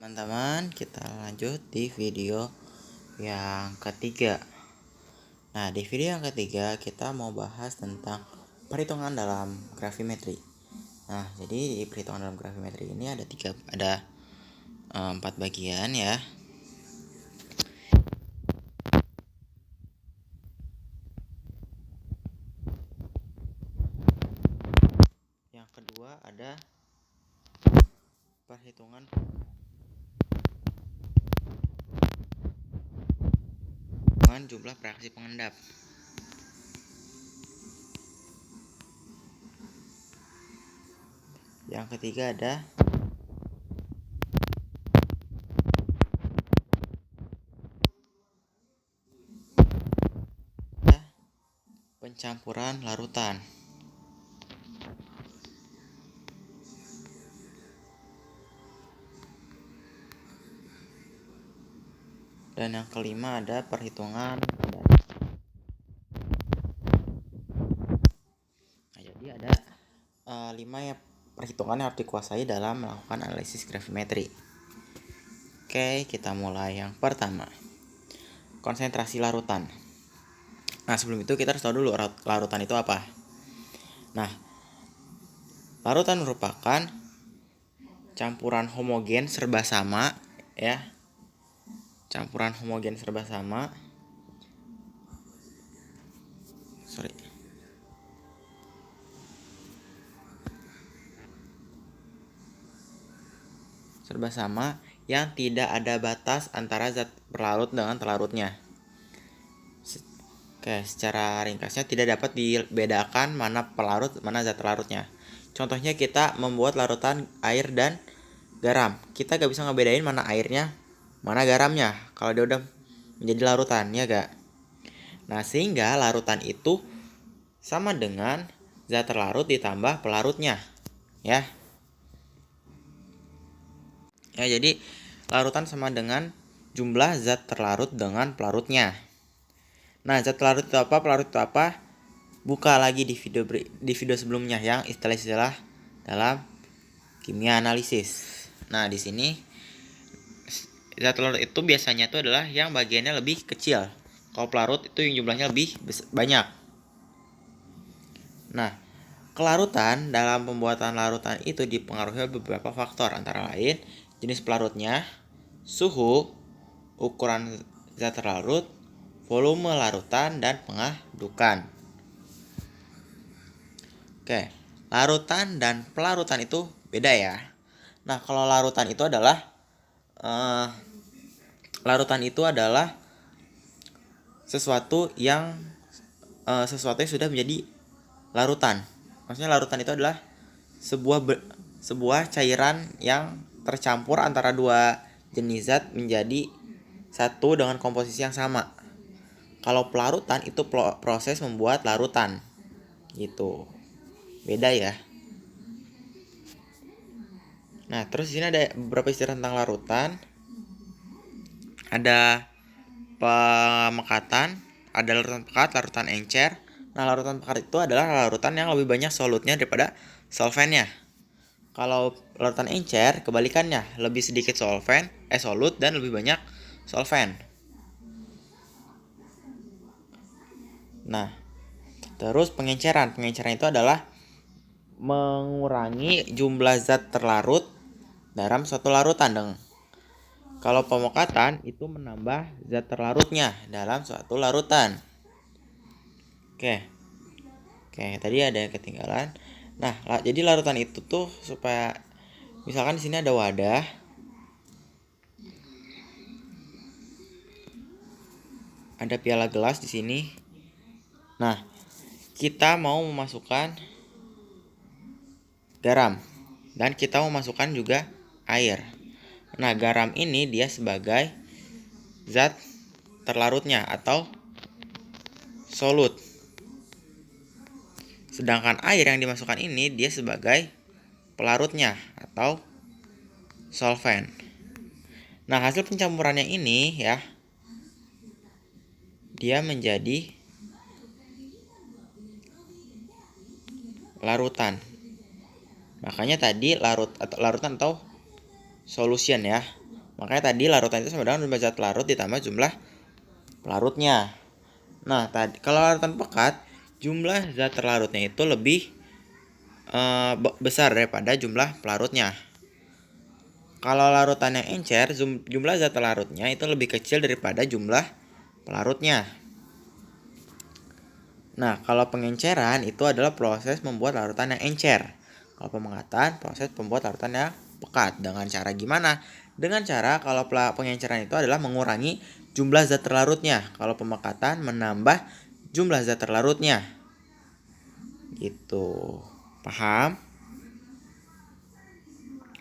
Teman-teman, kita lanjut di video yang ketiga. Nah, di video yang ketiga kita mau bahas tentang perhitungan dalam gravimetri. Nah, jadi di perhitungan dalam gravimetri ini ada 4 bagian ya. Yang kedua ada perhitungan jumlah reaksi pengendap. Yang ketiga ada pencampuran larutan. Dan yang kelima ada perhitungan. Nah, jadi ada 5 ya perhitungan yang harus dikuasai dalam melakukan analisis gravimetri. Oke, kita mulai. Yang pertama, konsentrasi larutan. Nah, sebelum itu kita harus tahu dulu larutan itu apa. Nah, larutan merupakan campuran homogen serba sama ya. Campuran homogen serba sama. Serba sama yang tidak ada batas antara zat berlarut dengan terlarutnya. Oke, secara ringkasnya tidak dapat dibedakan mana pelarut, mana zat terlarutnya. Contohnya kita membuat larutan air dan garam. Kita gak bisa ngebedain mana airnya, mana garamnya kalau dia udah menjadi larutan, ya gak? Nah, sehingga larutan itu sama dengan zat terlarut ditambah pelarutnya, ya. Ya, jadi larutan sama dengan jumlah zat terlarut dengan pelarutnya. Nah, zat terlarut itu apa, pelarut itu apa? Buka lagi di video sebelumnya yang istilah-istilah dalam kimia analisis. Nah, di sini zat terlarut itu biasanya itu adalah yang bagiannya lebih kecil. Kalau pelarut itu yang jumlahnya lebih banyak. Nah, kelarutan dalam pembuatan larutan itu dipengaruhi beberapa faktor, antara lain jenis pelarutnya, suhu, ukuran zat terlarut, volume larutan, dan pengadukan. Oke, larutan dan pelarutan itu beda ya. Nah, kalau larutan itu adalah sesuatu yang sudah menjadi larutan. Maksudnya larutan itu adalah sebuah cairan yang tercampur antara dua jenis zat menjadi satu dengan komposisi yang sama. Kalau pelarutan itu proses membuat larutan. Gitu. Beda ya. Nah, terus di sini ada beberapa istilah tentang larutan. Ada pemekatan, ada larutan pekat, larutan encer. Nah, larutan pekat itu adalah larutan yang lebih banyak solutnya daripada solvennya. Kalau larutan encer kebalikannya, lebih sedikit solut dan lebih banyak solven. Nah, terus pengenceran itu adalah mengurangi jumlah zat terlarut dalam suatu larutan. Kalau pemekatan itu menambah zat terlarutnya dalam suatu larutan. Oke, tadi ada yang ketinggalan. Nah, jadi larutan itu tuh supaya misalkan di sini ada wadah. Ada piala gelas di sini. Nah, kita mau memasukkan garam dan kita mau memasukkan juga air. Nah, garam ini dia sebagai zat terlarutnya atau solut. Sedangkan air yang dimasukkan ini dia sebagai pelarutnya atau solvent. Nah, hasil pencampurannya ini ya, dia menjadi larutan. Makanya tadi larutan atau solution ya. Makanya tadi larutan itu sama dengan jumlah zat larut ditambah jumlah pelarutnya. Nah, tadi kalau larutan pekat, jumlah zat terlarutnya itu lebih besar daripada jumlah pelarutnya. Kalau larutan yang encer, jumlah zat larutnya itu lebih kecil daripada jumlah pelarutnya. Nah, kalau pengenceran itu adalah proses membuat larutan yang encer. Kalau pemekatan, proses membuat larutan yang pekat. Dengan cara gimana? Dengan cara kalau pengenceran itu adalah mengurangi jumlah zat terlarutnya. Kalau pemekatan menambah jumlah zat terlarutnya. Gitu. Paham?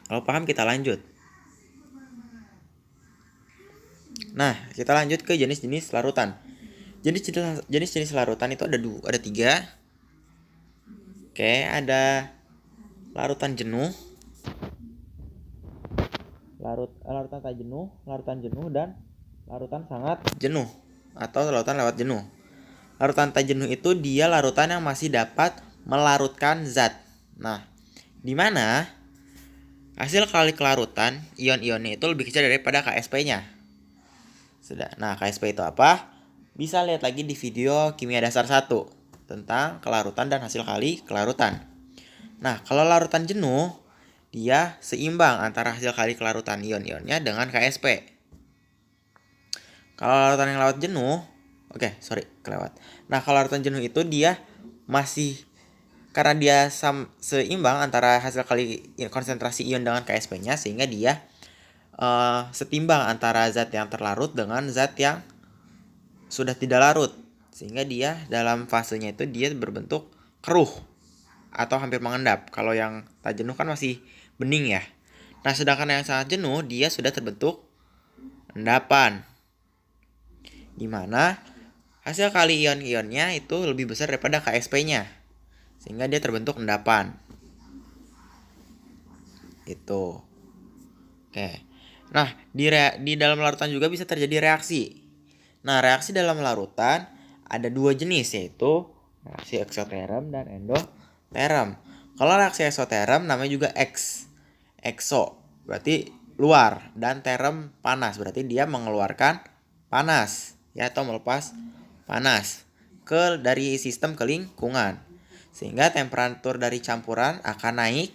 Kalau paham kita lanjut. Nah, kita lanjut ke jenis-jenis larutan. Jenis-jenis larutan itu ada 3. Oke, ada larutan jenuh, larutan tak jenuh, larutan jenuh, dan larutan sangat jenuh atau larutan lewat jenuh. Larutan tak jenuh itu dia larutan yang masih dapat melarutkan zat. Nah, di mana hasil kali kelarutan ion-ionnya itu lebih kecil daripada KSP-nya. Nah, KSP itu apa? Bisa lihat lagi di video kimia dasar 1 tentang kelarutan dan hasil kali kelarutan. Nah, kalau larutan jenuh, dia seimbang antara hasil kali kelarutan ion-ionnya dengan KSP. Kalau larutan yang lewat jenuh, kelewat. Nah, kalau larutan jenuh itu dia masih, karena dia seimbang antara hasil kali konsentrasi ion dengan KSP-nya, sehingga dia setimbang antara zat yang terlarut dengan zat yang sudah tidak larut, sehingga dia dalam fasenya itu dia berbentuk keruh atau hampir mengendap. Kalau yang tak jenuh kan masih bening ya. Nah, sedangkan yang sangat jenuh dia sudah terbentuk endapan, dimana hasil kali ion-ionnya itu lebih besar daripada KSP-nya, sehingga dia terbentuk endapan. Itu. Oke. Nah, di dalam larutan juga bisa terjadi reaksi. Nah, reaksi dalam larutan ada 2 jenis, yaitu reaksi eksoterm dan endoterm. Kalau reaksi eksoterm namanya juga exo, berarti luar, dan term panas, berarti dia mengeluarkan panas ya, atau melepas panas dari sistem ke lingkungan, sehingga temperatur dari campuran akan naik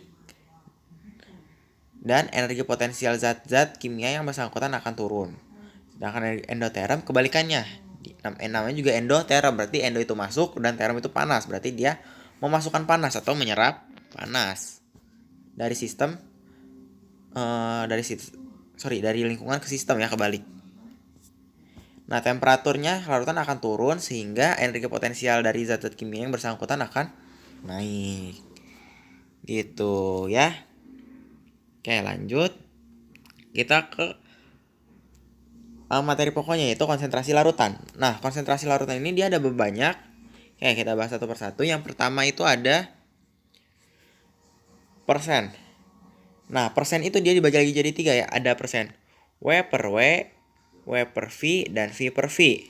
dan energi potensial zat-zat kimia yang bersangkutan akan turun. Sedangkan endoterm kebalikannya, namanya juga endoterm, berarti endo itu masuk dan term itu panas, berarti dia memasukkan panas atau menyerap panas dari sistem dari lingkungan ke sistem ya, kebalik. Nah, temperaturnya larutan akan turun sehingga energi potensial dari zat-zat kimia yang bersangkutan akan naik. Gitu ya. Oke, lanjut. Kita ke materi pokoknya, yaitu konsentrasi larutan. Nah, konsentrasi larutan ini dia ada banyak. Oke, kita bahas satu persatu. Yang pertama itu ada persen. Nah, persen itu dia dibagi lagi jadi 3 ya. Ada persen W per W, W per V, dan V per V.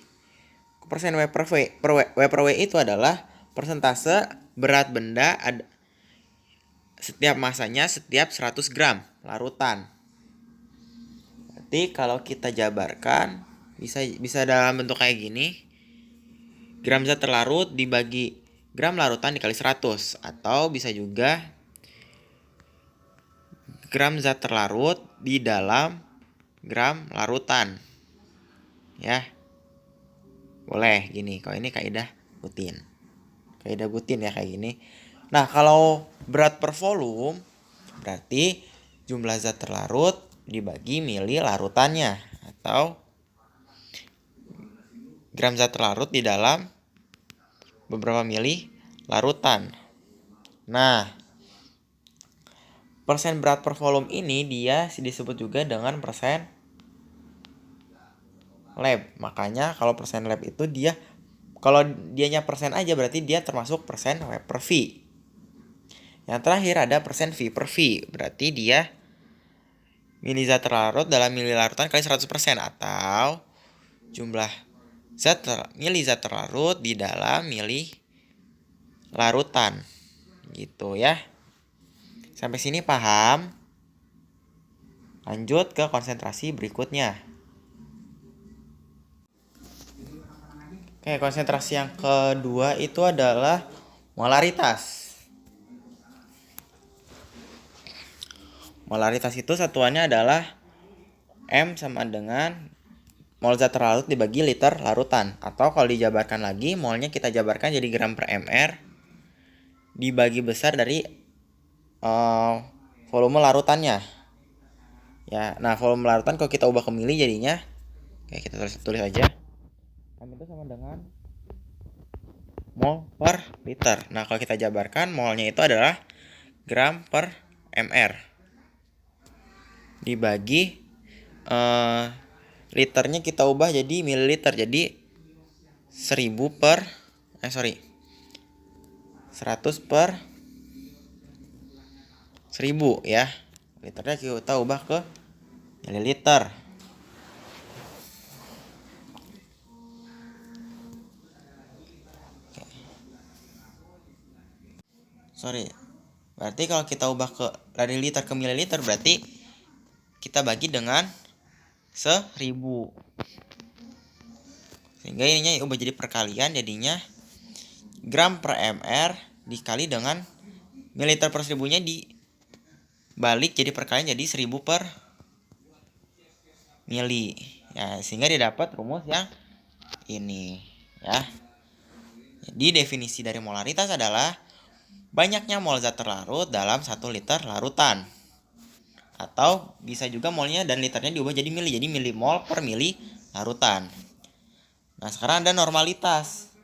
Persen W per W itu adalah persentase berat benda setiap masanya setiap 100 gram larutan. Berarti kalau kita jabarkan bisa dalam bentuk kayak gini. Gram zat terlarut dibagi gram larutan dikali 100, atau bisa juga gram zat terlarut di dalam gram larutan. Ya. Boleh gini, kalau ini kaidah Butin. Kaidah Butin ya kayak gini. Nah, kalau berat per volume berarti jumlah zat terlarut dibagi mili larutannya, atau gram zat terlarut di dalam beberapa mili larutan. Nah, persen berat per volume ini dia disebut juga dengan persen lab. Makanya kalau persen lab itu kalau dianya persen aja berarti dia termasuk persen W per V. Yang terakhir ada persen V per V, berarti dia mili zat terlarut dalam mili larutan kali 100%, atau jumlah mili zat terlarut di dalam mili larutan. Gitu ya. Sampai sini paham? Lanjut ke konsentrasi berikutnya. Oke, konsentrasi yang kedua itu adalah molaritas. Molaritas itu satuannya adalah M sama dengan mol zat terlarut dibagi liter larutan. Atau kalau dijabarkan lagi, molnya kita jabarkan jadi gram per mr dibagi besar dari volume larutannya. Ya, nah volume larutan kalau kita ubah ke mili jadinya, kayak kita tulis aja. M itu sama dengan mol per liter. Nah, kalau kita jabarkan, molnya itu adalah gram per mr dibagi liternya kita ubah jadi mililiter, jadi 100 per 100 per 1000 ya. Liternya kita ubah ke mililiter. Berarti kalau kita ubah dari liter ke mililiter, berarti kita bagi dengan 1000. Sehingga ininya ubah jadi perkalian, jadinya gram per mr dikali dengan mililiter per 1000-nya dibalik jadi perkalian, jadi 1000 per mili. Ya, sehingga didapat rumus yang ini ya. Jadi definisi dari molaritas adalah banyaknya mol zat terlarut dalam 1 liter larutan. Atau bisa juga molnya dan liternya diubah jadi mili, jadi milimol per mili larutan. Nah, sekarang ada normalitas.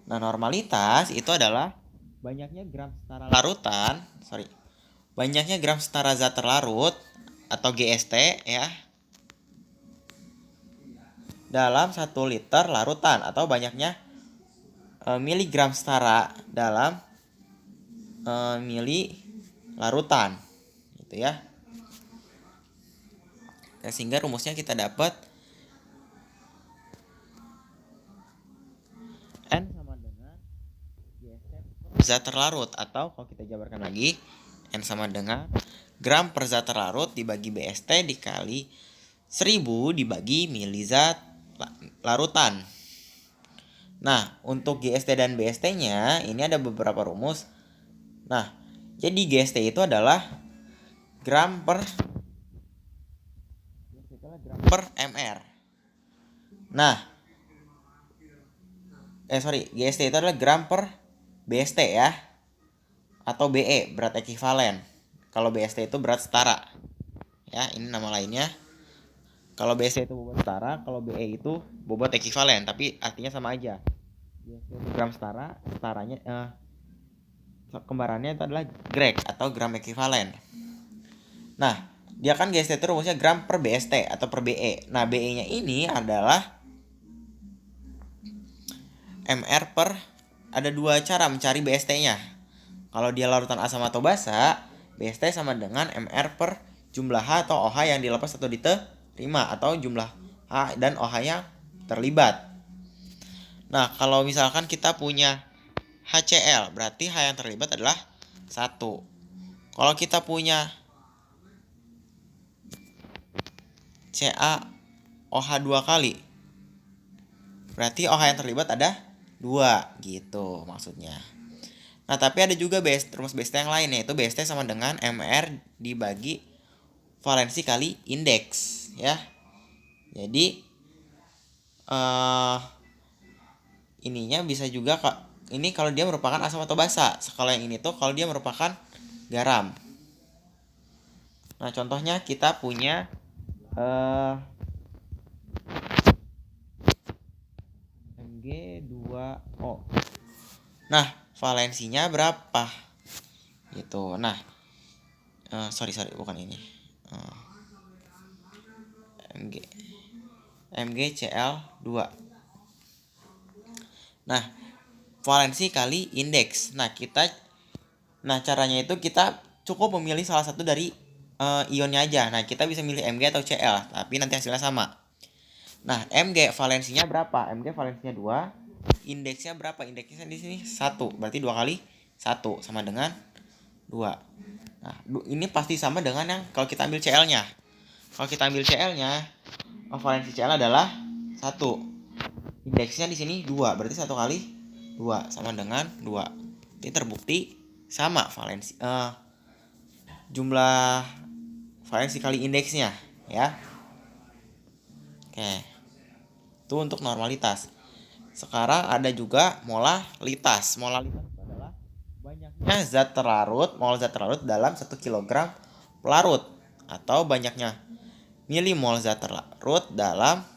Nah, normalitas itu adalah banyaknya gram setara larutan, banyaknya gram setara zat terlarut atau GST ya dalam 1 liter larutan, atau banyaknya miligram setara dalam mili larutan gitu ya. Nah, sehingga rumusnya kita dapat N sama dengan GST per zat terlarut, atau kalau kita jabarkan lagi, N sama dengan gram per zat terlarut dibagi BST dikali 1000 dibagi milizat larutan. Nah, untuk GST dan BST-nya ini ada beberapa rumus. Nah, jadi GST itu adalah gram per mr. Nah, GST itu adalah gram per BST ya, atau BE, berat ekivalen. Kalau BST itu berat setara ya, ini nama lainnya. Kalau BST itu bobot setara, kalau BE itu bobot ekivalen, tapi artinya sama aja. GST itu gram setara, setaranya kembarannya itu adalah grek atau gram ekivalen. Nah, dia kan GST itu rumusnya gram per BST atau per BE. Nah, BE-nya ini adalah MR per, ada dua cara mencari BST-nya. Kalau dia larutan asam atau basa, BST sama dengan MR per jumlah H atau OH yang dilepas atau diterima, atau jumlah H dan OH yang terlibat. Nah, kalau misalkan kita punya HCl, berarti H yang terlibat adalah 1. Kalau kita punya CaOH 2 kali, berarti OH yang terlibat ada 2 gitu maksudnya. Nah, tapi ada juga rumus BST yang lain, yaitu BST sama dengan MR dibagi valensi kali indeks ya. Jadi ininya bisa juga ini kalau dia merupakan asam atau basa. Kalau yang ini tuh kalau dia merupakan garam. Nah, contohnya kita punya Mg2O. Nah, valensinya berapa? Gitu. Nah, bukan ini. MgCl2. Nah, valensi kali indeks. Nah, caranya itu kita cukup memilih salah satu dari ionnya aja. Nah, kita bisa milih Mg atau Cl, tapi nanti hasilnya sama. Nah, Mg valensinya berapa? Mg valensinya 2. Indeksnya berapa? Indeksnya di sini 1. Berarti 2 kali 1 sama dengan 2. Nah, ini pasti sama dengan yang kalau kita ambil Cl-nya. Kalau kita ambil Cl-nya, valensi Cl adalah 1. Indeksnya di sini 2, berarti 1 kali 2 sama dengan 2. Ini terbukti sama valensi jumlah valensi kali indeksnya ya. Oke. Itu untuk normalitas. Sekarang ada juga molalitas. Molalitas itu adalah banyaknya zat terlarut, mol zat terlarut dalam 1 kg pelarut, atau banyaknya milimol zat terlarut dalam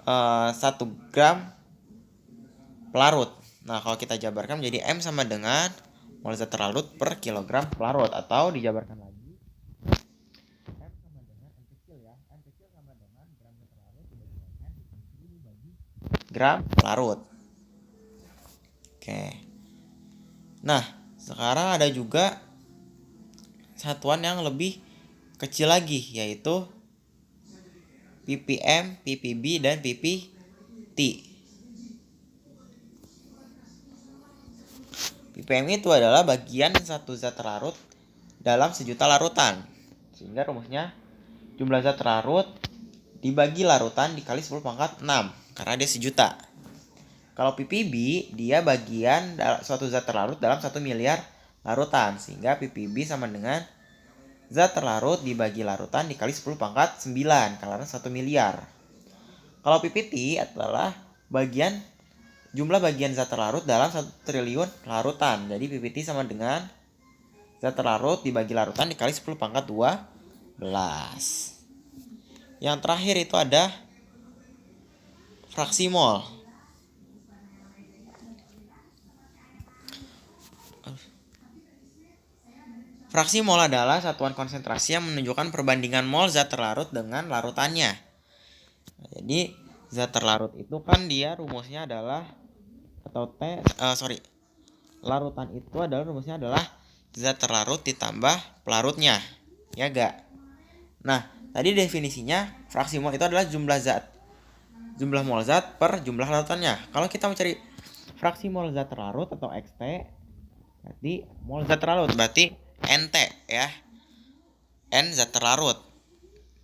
1 gram pelarut. Nah, kalau kita jabarkan menjadi M sama dengan mol zat terlarut per kilogram pelarut, atau dijabarkan lagi M sama dengan M kecil ya. M kecil sama dengan gram zat terlarut dibagi N dibagi gram pelarut. Oke. Nah, sekarang ada juga satuan yang lebih kecil lagi, yaitu ppm, ppb, dan ppt. ppm itu adalah bagian satu zat terlarut dalam sejuta larutan. Sehingga rumusnya jumlah zat terlarut dibagi larutan dikali 10 pangkat 6, karena dia sejuta. Kalau ppb, dia bagian suatu zat terlarut dalam 1 miliar larutan. Sehingga ppb sama dengan zat terlarut dibagi larutan dikali 10 pangkat 9, karena 1 miliar. Kalau ppt adalah jumlah bagian zat terlarut dalam 1 triliun larutan. Jadi ppt sama dengan zat terlarut dibagi larutan dikali 10 pangkat 12. Yang terakhir itu ada fraksi mol. Fraksi mol adalah satuan konsentrasi yang menunjukkan perbandingan mol zat terlarut dengan larutannya. Jadi zat terlarut itu kan dia rumusnya adalah larutan itu adalah rumusnya adalah zat terlarut ditambah pelarutnya, ya gak? Nah, tadi definisinya fraksi mol itu adalah jumlah mol zat per jumlah larutannya. Kalau kita mencari fraksi mol zat terlarut atau XT, berarti mol zat terlarut berarti NT ya. N zat terlarut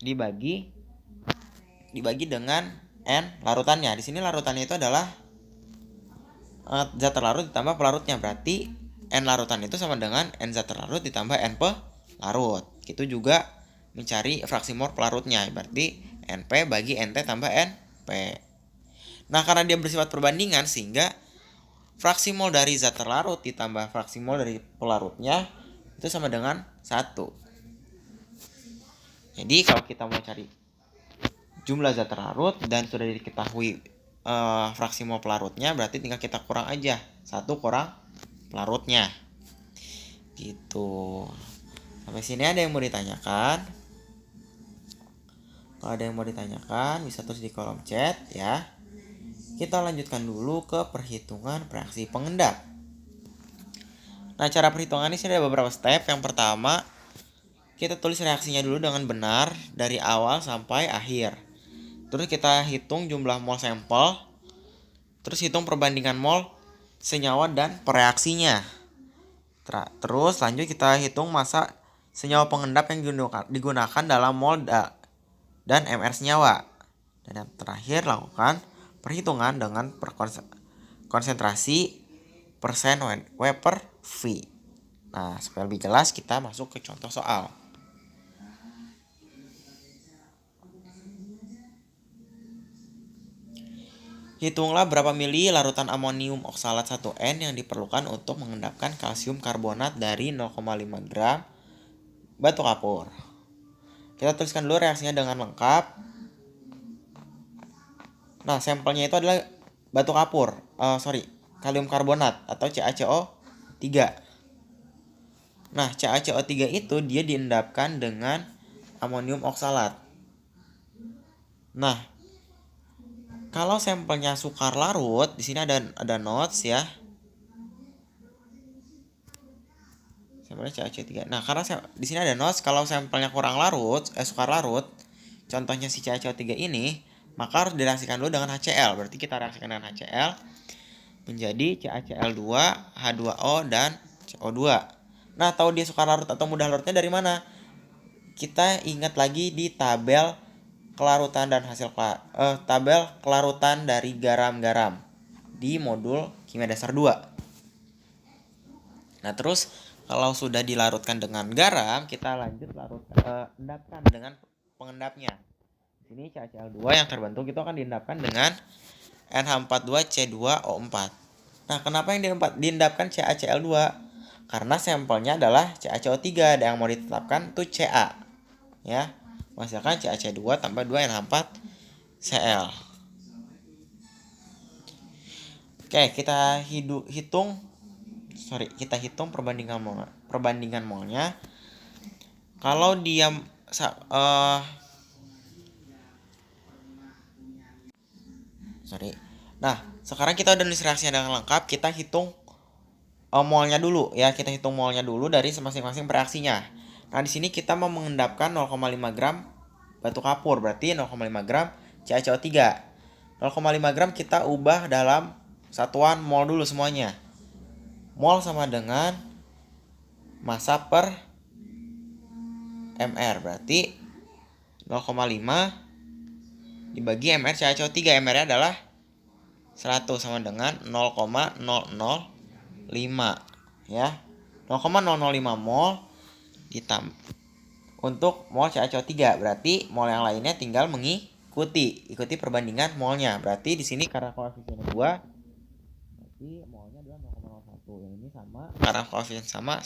dibagi dengan N larutannya. Di sini larutannya itu adalah zat terlarut ditambah pelarutnya, berarti N larutan itu sama dengan N zat terlarut ditambah N pelarut. Itu juga mencari fraksi mol pelarutnya, berarti NP bagi NT tambah NP. Nah, karena dia bersifat perbandingan, sehingga fraksi mol dari zat terlarut ditambah fraksi mol dari pelarutnya itu sama dengan 1. Jadi kalau kita mau cari jumlah zat terlarut dan sudah diketahui fraksi mol pelarutnya, berarti tinggal kita kurang aja 1 kurang pelarutnya gitu. Sampai sini ada yang mau ditanyakan? Kalau ada yang mau ditanyakan bisa tulis di kolom chat ya. Kita lanjutkan dulu ke perhitungan reaksi pengendap. Nah, cara perhitungan ini ada beberapa step. Yang pertama, kita tulis reaksinya dulu dengan benar dari awal sampai akhir. Terus kita hitung jumlah mol sampel. Terus hitung perbandingan mol senyawa dan pereaksinya. Terus lanjut kita hitung massa senyawa pengendap yang digunakan dalam mol dan mR senyawa. Dan yang terakhir, lakukan perhitungan dengan konsentrasi persen W per V. Nah, supaya lebih jelas kita masuk ke contoh soal. Hitunglah berapa mili larutan amonium oksalat 1N yang diperlukan untuk mengendapkan kalsium karbonat dari 0,5 gram batu kapur. Kita tuliskan dulu reaksinya dengan lengkap. Nah, sampelnya itu adalah batu kapur, kalium karbonat atau CaCO3. Nah, CaCO3 itu dia diendapkan dengan amonium oksalat. Nah, kalau sampelnya sukar larut, di sini ada notes ya. Sampelnya CaCO3. Nah, karena di sini ada notes, kalau sampelnya sukar larut, contohnya si CaCO3 ini, maka harus direaksikan dulu dengan HCl. Berarti kita reaksikan dengan HCl menjadi CaCl2, H2O, dan CO2. Nah, tahu dia sukar larut atau mudah larutnya dari mana? kita ingat lagi di tabel kelarutan dan tabel kelarutan dari garam-garam di modul kimia dasar 2. Nah, terus kalau sudah dilarutkan dengan garam, kita lanjut endapkan dengan pengendapnya. Ini CaCl2 yang terbentuk itu akan diendapkan dengan NH42C2O4. Nah, kenapa yang diendapkan CaCl2? Karena sampelnya adalah CaCO3 dan yang mau ditetapkan itu Ca. Ya, menghasilkan CaC2 tambah 2 NH4Cl. Oke, kita hitung perbandingan molnya. Kalau dia Nah, sekarang kita udah nulis reaksinya dengan lengkap, kita hitung molnya dulu ya. Kita hitung molnya dulu dari masing-masing reaksinya. Nah, di sini kita mau mengendapkan 0,5 gram batu kapur, berarti 0,5 gram CaCO3. 0,5 gram kita ubah dalam satuan mol dulu semuanya. Mol sama dengan massa per mr, berarti 0,5 dibagi mr CaCO3. mr-nya adalah 100 sama dengan 0,005 ya. 0,005 mol untuk mol CaCO3, berarti mol yang lainnya tinggal ikuti perbandingan molnya. Berarti di sini karena koefisiennya 2, berarti molnya adalah 0,01. Yang ini sama, karena koefisien sama.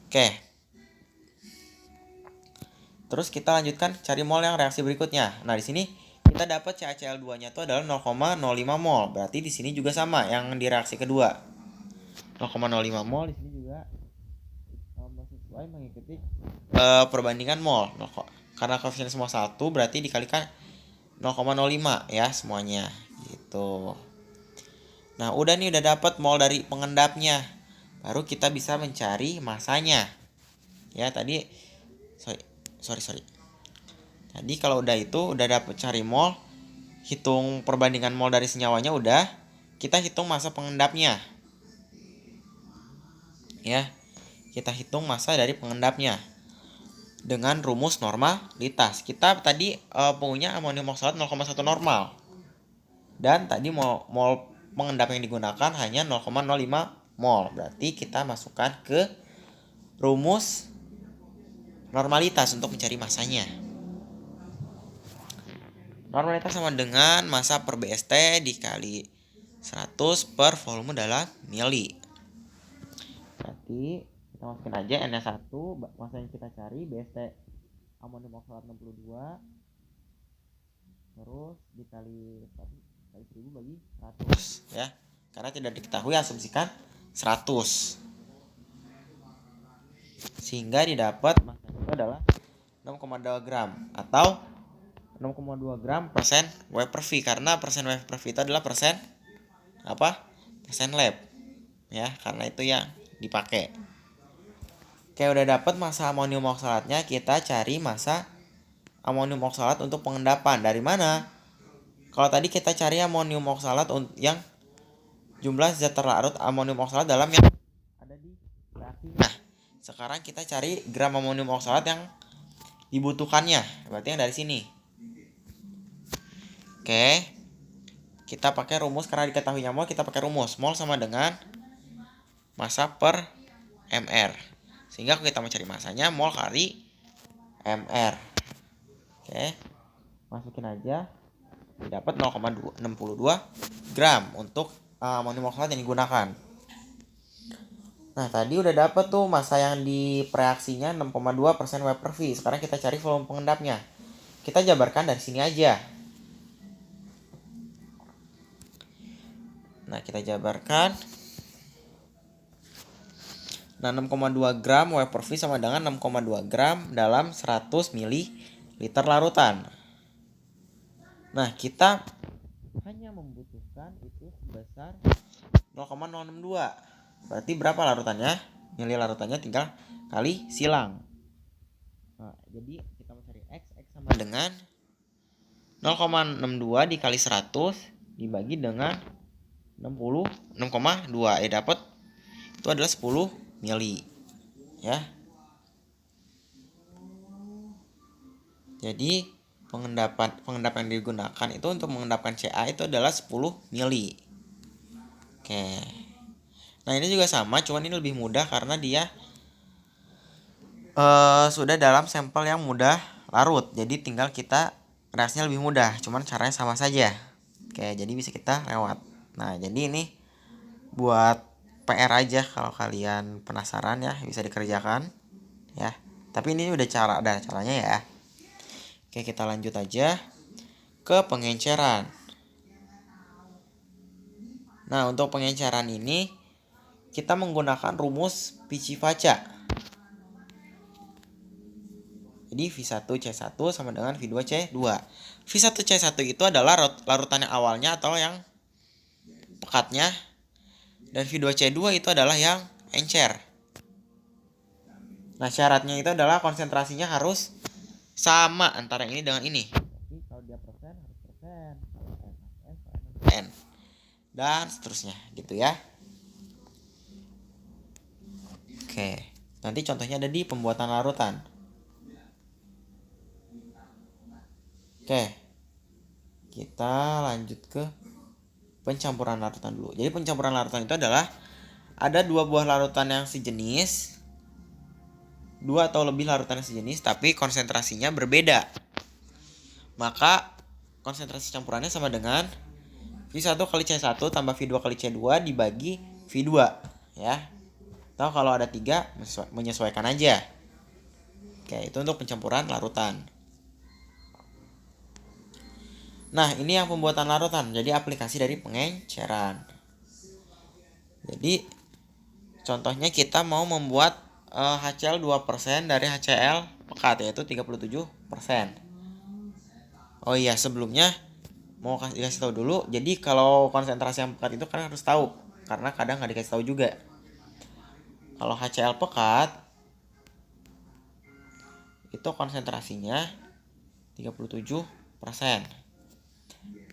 Oke. Terus kita lanjutkan cari mol yang reaksi berikutnya. Nah, di sini kita dapat CaCl2-nya itu adalah 0,05 mol. Berarti di sini juga sama yang di reaksi kedua. 0,05 mol di sini juga sesuai mengikuti perbandingan mol. Karena koefisien semua 1, berarti dikalikan 0,05 ya semuanya gitu. Nah, udah dapat mol dari pengendapnya. Baru kita bisa mencari masanya. Ya, tadi sorry. Tadi kalau udah dapat cari mol, hitung perbandingan mol dari senyawanya udah, kita hitung massa pengendapnya. Ya. Kita hitung massa dari pengendapnya dengan rumus normalitas. Kita tadi punya amonium oksalat 0,1 normal. Dan tadi mol pengendap yang digunakan hanya 0,05 mol. Berarti kita masukkan ke rumus normalitas untuk mencari massanya. Normalitas sama dengan massa per BST dikali 100 per volume dalam mili. Berarti kita masukin aja N-nya 1, massa yang kita cari BST amonium oksalat 62, terus dikali 1000 bagi 100 ya. Karena tidak diketahui, asumsikan 100. Sehingga didapat massanya itu adalah 6,2 gram atau 6,2 gram persen W per V, karena persen W per V itu adalah persen lab ya, karena itu yang dipakai. Oke, udah dapat massa amonium oksalatnya, kita cari massa amonium oksalat untuk pengendapan. Dari mana? Kalau tadi kita cari amonium oksalat yang jumlah zat terlarut amonium oksalat dalam yang ada di reaksi. Nah, sekarang kita cari gram amonium oksalat yang dibutuhkannya, berarti yang dari sini. Oke, kita pakai rumus, karena diketahuinya mol, kita pakai rumus mol sama dengan massa per mr. Sehingga kalau kita mencari massanya, mol kali mr. Oke, masukin aja, dapat 0,62 gram untuk amonium oksalat yang digunakan. Nah, tadi udah dapat tuh massa yang di reaksinya 6,2% W per V. Sekarang kita cari volume pengendapnya. Kita jabarkan dari sini aja. Nah, kita jabarkan. Nah, 6,2 gram W per V sama dengan 6,2 gram dalam 100 ml larutan. Nah, kita hanya membutuhkan itu sebesar 0,062. Berarti berapa larutannya? Mili larutannya tinggal kali silang. Nah, jadi kita mencari X sama dengan 0,62 dikali 100 dibagi dengan 6,2. Dapat itu adalah 10 mili. Ya. Jadi pengendap yang digunakan itu untuk mengendapkan Ca itu adalah 10 mili. Oke. Nah, ini juga sama, cuman ini lebih mudah karena dia sudah dalam sampel yang mudah larut. Jadi tinggal kita reaksinya lebih mudah, cuman caranya sama saja. Oke, jadi bisa kita lewat. Nah, jadi ini buat PR aja kalau kalian penasaran ya, bisa dikerjakan ya. Tapi ini udah ada caranya ya. Oke, kita lanjut aja ke pengenceran. Nah, untuk pengenceran ini kita menggunakan rumus Picci-Vaca. Jadi V1C1 sama dengan V2C2. V1C1 itu adalah larutan yang awalnya atau yang pekatnya, dan V2C2 itu adalah yang encer. Nah, syaratnya itu adalah konsentrasinya harus sama antara ini dengan ini. Jadi kalau dia persen harus persen, kalau N dan seterusnya gitu ya. Oke, nanti contohnya ada di pembuatan larutan. Oke, kita lanjut ke pencampuran larutan dulu. Jadi pencampuran larutan itu adalah ada dua buah larutan yang sejenis, dua atau lebih larutan yang sejenis, tapi konsentrasinya berbeda. Maka konsentrasi campurannya sama dengan V1 kali C1 tambah V2 kali C2 dibagi V2 ya. Atau kalau ada 3 menyesuaikan aja. Oke, itu untuk pencampuran larutan. Nah, ini yang pembuatan larutan, jadi aplikasi dari pengenceran. Jadi contohnya kita mau membuat HCl 2% dari HCl pekat, yaitu 37%. Oh iya, sebelumnya mau dikasih tahu dulu. Jadi kalau konsentrasi yang pekat itu kan harus tahu, karena kadang nggak dikasih tahu juga. Kalau HCl pekat itu konsentrasinya 37%.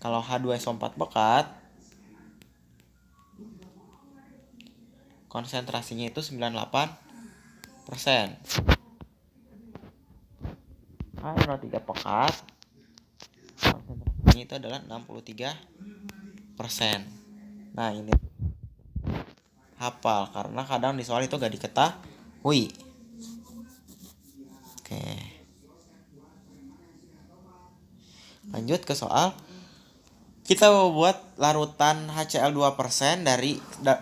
Kalau H2SO4 pekat konsentrasinya itu 98%. H3 pekat konsentrasinya itu adalah 63%. Nah, ini hafal karena kadang di soal itu gak diketahui. Oke, lanjut ke soal. Kita membuat larutan HCl 2%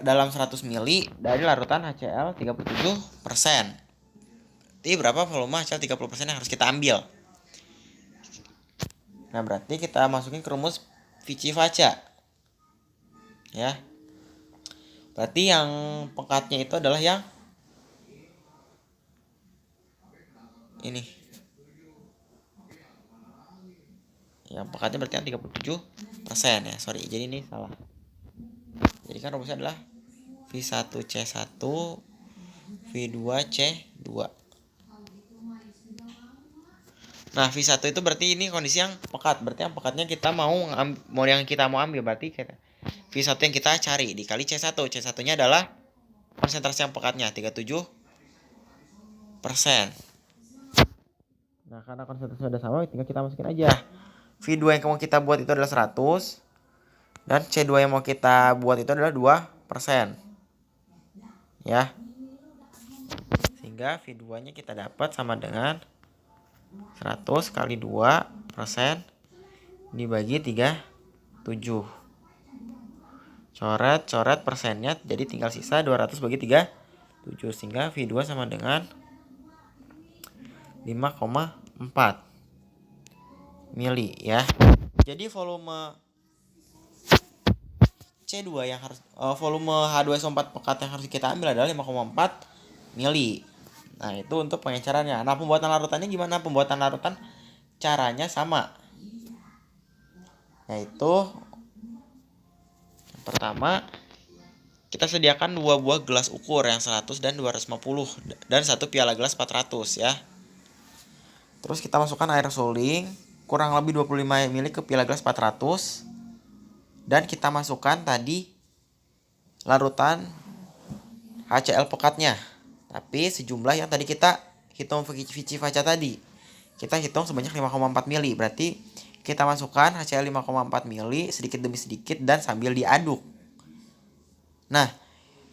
dalam 100 mili dari larutan HCl 37%. Jadi berapa volume HCl 30% yang harus kita ambil? Nah, berarti kita masukin ke rumus Picci-Vaca. Ya. Berarti yang pekatnya itu adalah yang ini. Yang pekatnya berarti yang 37% ya. Sorry, jadi ini salah. Jadi kan rumusnya adalah V1C1 V2C2. Nah, V1 itu berarti ini kondisi yang pekat. Berarti yang pekatnya kita mau yang kita mau ambil, berarti V1 yang kita cari dikali C1. C1-nya adalah konsentrasi yang pekatnya 37%. Nah, karena konsentrasi sudah sama, tinggal kita masukin aja. V2 yang mau kita buat itu adalah 100 dan C2 yang mau kita buat itu adalah 2%. Ya. Sehingga V2-nya kita dapat sama dengan 100 kali 2% dibagi 37. Coret persennya, jadi tinggal sisa 200 bagi 37, sehingga V2 sama dengan 5,4 mili ya. Jadi volume C2 yang harus volume H2SO4 pekat yang harus kita ambil adalah 5,4 mili. Nah, itu untuk pengencerannya. Nah, pembuatan larutannya gimana? Pembuatan larutan caranya sama. Yaitu yang pertama, kita sediakan 2 buah gelas ukur yang 100 dan 250 dan 1 piala gelas 400 ya. Terus kita masukkan air suling kurang lebih 25 ml ke piala gelas 400 dan kita masukkan tadi larutan HCl pekatnya. Tapi sejumlah yang tadi kita hitung Picci-Vaca tadi. kita hitung sebanyak 5,4 mili. Berarti kita masukkan HCl 5,4 mili sedikit demi sedikit dan sambil diaduk. Nah,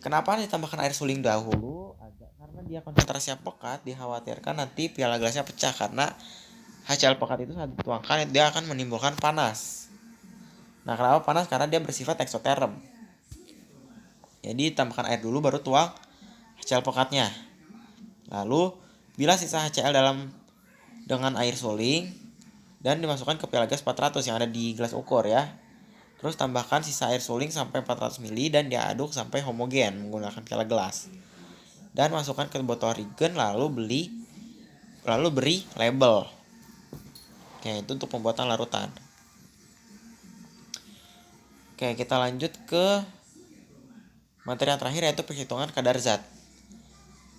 kenapa ditambahkan air suling dahulu? Karena dia konsentrasinya pekat, dikhawatirkan nanti piala gelasnya pecah karena HCl pekat itu saat dituangkan dia akan menimbulkan panas. Nah, kenapa panas? Karena dia bersifat eksoterm. Jadi tambahkan air dulu baru tuang HCl pekatnya. Lalu bila sisa HCl dengan air suling dan dimasukkan ke piala gas 400 yang ada di gelas ukur ya. Terus tambahkan sisa air suling sampai 400 ml dan diaduk sampai homogen menggunakan piala gelas. Dan masukkan ke botol Regen lalu beri label. Oke, itu untuk pembuatan larutan. Oke, kita lanjut ke materi yang terakhir yaitu perhitungan kadar zat.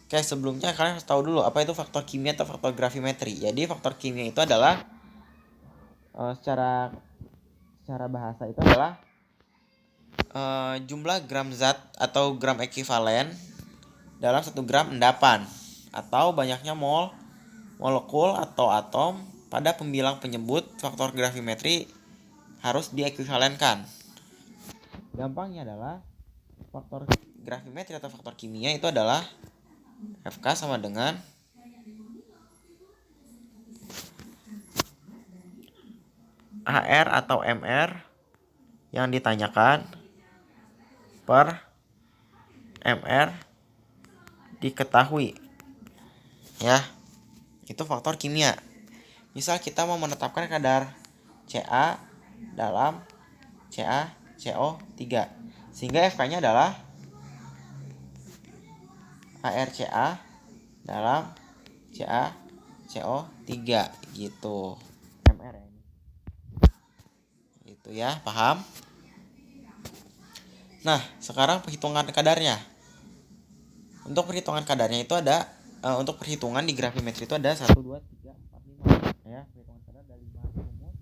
Oke, sebelumnya kalian harus tahu dulu apa itu faktor kimia atau faktor gravimetri. Jadi faktor kimia itu adalah secara bahasa itu adalah jumlah gram zat atau gram ekivalen dalam 1 gram endapan atau banyaknya molekul atau atom pada pembilang penyebut. Faktor gravimetri harus diekuivalenkan. Gampangnya adalah faktor gravimetri atau faktor kimia itu adalah FK sama dengan AR atau MR yang ditanyakan per MR diketahui. Ya, itu faktor kimia. Misal kita mau menetapkan kadar Ca dalam CaCO3. Sehingga FK-nya adalah ArCa dalam CaCO3 gitu. MR ya ini. Gitu ya, paham? Nah, sekarang perhitungan kadarnya. Untuk perhitungan kadarnya itu ada untuk perhitungan di gravimetri itu ada 1 2 3 4 5 ya. Perhitungan kadar ada 5 rumus.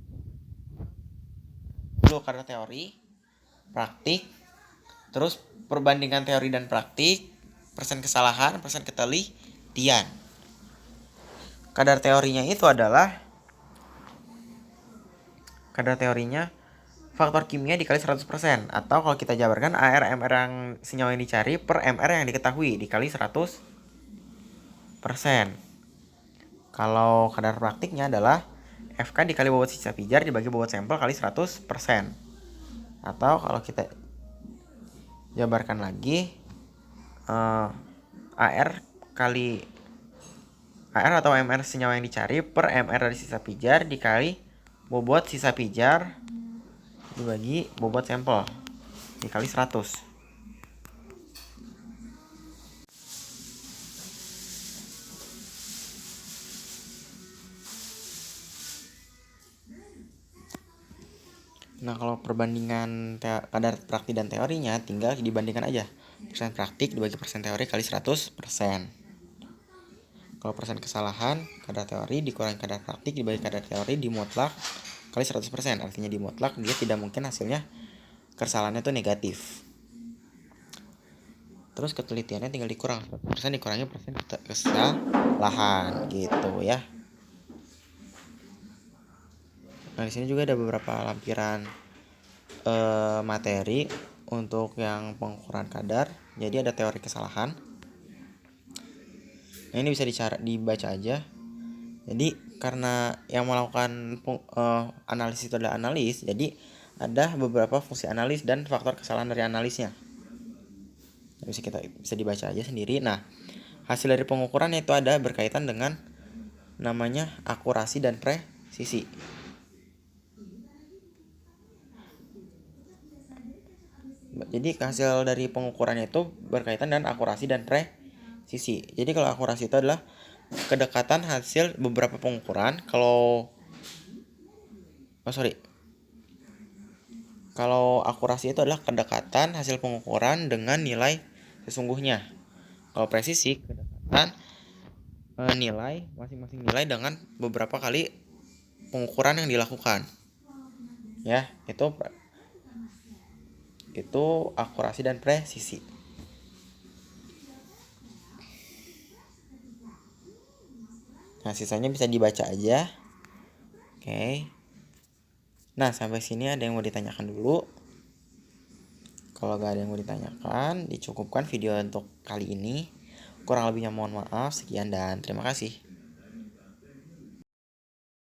Dulu kadar teori, praktik, terus perbandingan teori dan praktik, persen kesalahan, persen ketelitian. Kadar teorinya faktor kimia dikali 100%, atau kalau kita jabarkan AR MR yang senyawa yang dicari per MR yang diketahui dikali 100%. Kalau kadar praktiknya adalah FK dikali bobot sisa pijar dibagi bobot sampel kali 100%. Atau kalau kita jabarkan lagi AR atau MR senyawa yang dicari per MR dari sisa pijar dikali bobot sisa pijar dibagi bobot sampel dikali 100. Nah, kalau perbandingan kadar praktik dan teorinya tinggal dibandingkan aja. Persen praktik dibagi persen teori kali 100%. Kalau persen kesalahan, kadar teori dikurangi kadar praktik dibagi kadar teori dimutlak kali 100%. Artinya dimutlak dia tidak mungkin hasilnya kesalahannya itu negatif. Terus ketelitiannya tinggal dikurang 100% dikurangi persen kesalahan gitu ya. Nah, di sini juga ada beberapa lampiran materi untuk yang pengukuran kadar. Jadi ada teori kesalahan. Nah, ini bisa dibaca aja. Jadi karena yang melakukan analisis itu adalah analis, jadi ada beberapa fungsi analis dan faktor kesalahan dari analisnya. Bisa dibaca aja sendiri. Nah, hasil dari pengukuran itu ada berkaitan dengan namanya akurasi dan presisi. Jadi hasil dari pengukurannya itu berkaitan dengan akurasi dan presisi. Jadi kalau akurasi itu adalah kedekatan hasil beberapa pengukuran. Kalau akurasi itu adalah kedekatan hasil pengukuran dengan nilai sesungguhnya. Kalau presisi kedekatan nilai masing-masing nilai dengan beberapa kali pengukuran yang dilakukan. Ya, itu akurasi dan presisi. Nah, sisanya bisa dibaca aja. Oke. Nah, sampai sini ada yang mau ditanyakan dulu? Kalau gak ada yang mau ditanyakan, dicukupkan video untuk kali ini. Kurang lebihnya mohon maaf. Sekian dan terima kasih.